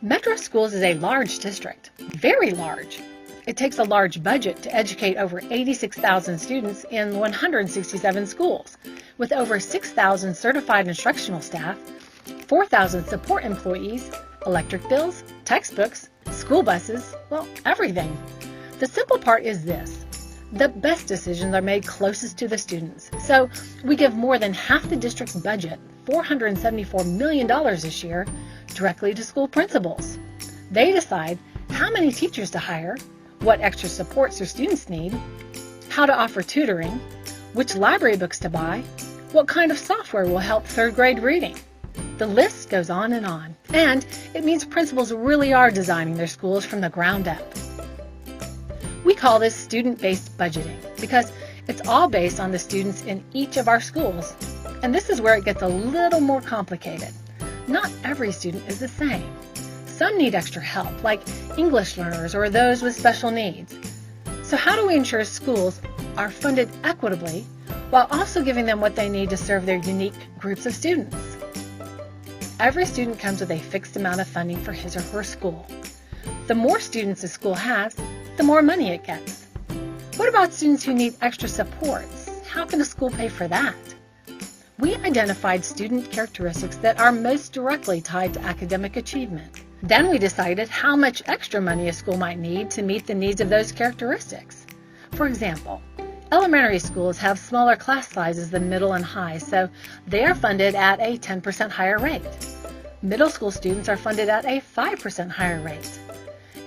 Metro Schools is a large district, very large. It takes a large budget to educate over 86,000 students in 167 schools, with over 6,000 certified instructional staff, 4,000 support employees, electric bills, textbooks, school buses, well, everything. The simple part is this: the best decisions are made closest to the students. So we give more than half the district's budget, $474 million this year, directly to school principals. They decide how many teachers to hire, what extra supports their students need, how to offer tutoring, which library books to buy, what kind of software will help third grade reading. The list goes on. And it means principals really are designing their schools from the ground up. We call this student-based budgeting because it's all based on the students in each of our schools. And this is where it gets a little more complicated. Not every student is the same. Some need extra help, like English learners or those with special needs. So how do we ensure schools are funded equitably while also giving them what they need to serve their unique groups of students? Every student comes with a fixed amount of funding for his or her school. The more students a school has, the more money it gets. What about students who need extra supports? How can a school pay for that? We identified student characteristics that are most directly tied to academic achievement. Then we decided how much extra money a school might need to meet the needs of those characteristics. For example, elementary schools have smaller class sizes than middle and high, so they are funded at a 10% higher rate. Middle school students are funded at a 5% higher rate.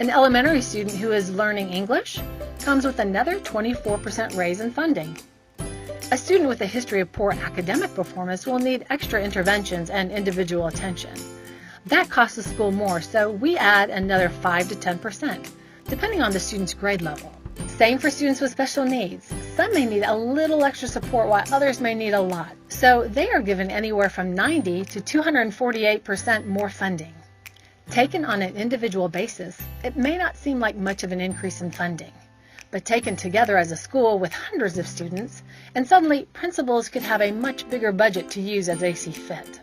An elementary student who is learning English comes with another 24% raise in funding. A student with a history of poor academic performance will need extra interventions and individual attention. That costs the school more, so we add another 5 to 10%, depending on the student's grade level. Same for students with special needs. Some may need a little extra support while others may need a lot. So they are given anywhere from 90 to 248% more funding. Taken on an individual basis, it may not seem like much of an increase in funding. But taken together as a school with hundreds of students, and suddenly principals could have a much bigger budget to use as they see fit.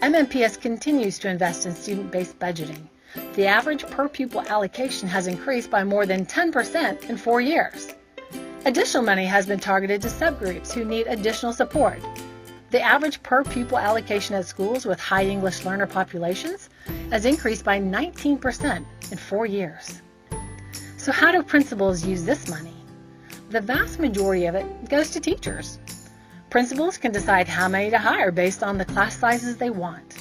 MMPS continues to invest in student-based budgeting. The average per-pupil allocation has increased by more than 10% in 4 years. Additional money has been targeted to subgroups who need additional support. The average per-pupil allocation at schools with high English learner populations has increased by 19% in 4 years. So how do principals use this money? The vast majority of it goes to teachers. Principals can decide how many to hire based on the class sizes they want.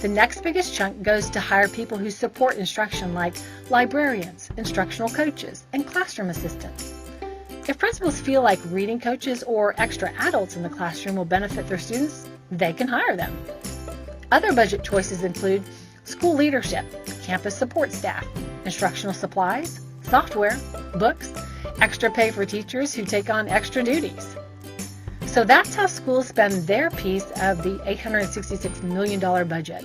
The next biggest chunk goes to hire people who support instruction, like librarians, instructional coaches, and classroom assistants. If principals feel like reading coaches or extra adults in the classroom will benefit their students, they can hire them. Other budget choices include school leadership, campus support staff, instructional supplies, software, books, extra pay for teachers who take on extra duties. So that's how schools spend their piece of the $866 million budget.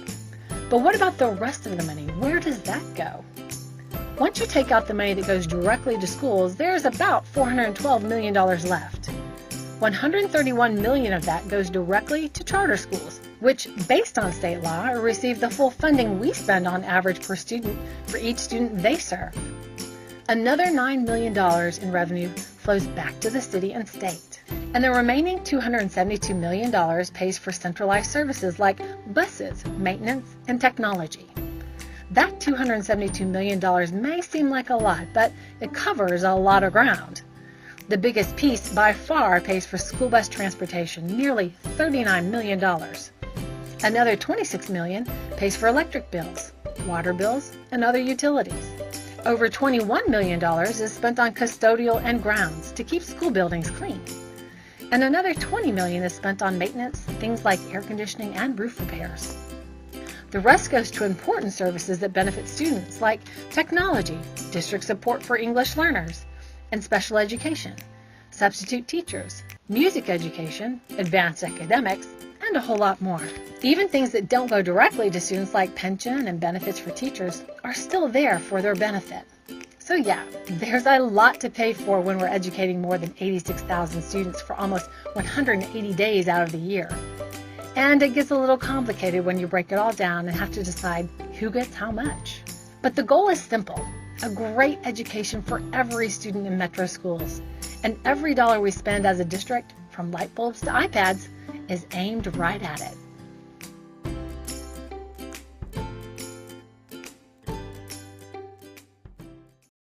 But what about the rest of the money? Where does that go? Once you take out the money that goes directly to schools, there's about $412 million left. $131 million of that goes directly to charter schools, which, based on state law, receive the full funding we spend on average per student for each student they serve. Another $9 million in revenue flows back to the city and state. And the remaining $272 million pays for centralized services like buses, maintenance, and technology. That $272 million may seem like a lot, but it covers a lot of ground. The biggest piece by far pays for school bus transportation, nearly $39 million. Another $26 million pays for electric bills, water bills, and other utilities. Over $21 million is spent on custodial and grounds to keep school buildings clean. And another $20 million is spent on maintenance, things like air conditioning and roof repairs. The rest goes to important services that benefit students, like technology, district support for English learners, and special education, substitute teachers, music education, advanced academics, and a whole lot more. Even things that don't go directly to students like pension and benefits for teachers are still there for their benefit. So yeah, there's a lot to pay for when we're educating more than 86,000 students for almost 180 days out of the year. And it gets a little complicated when you break it all down and have to decide who gets how much. But the goal is simple: a great education for every student in metro schools. And every dollar we spend as a district, from light bulbs to iPads, is aimed right at it.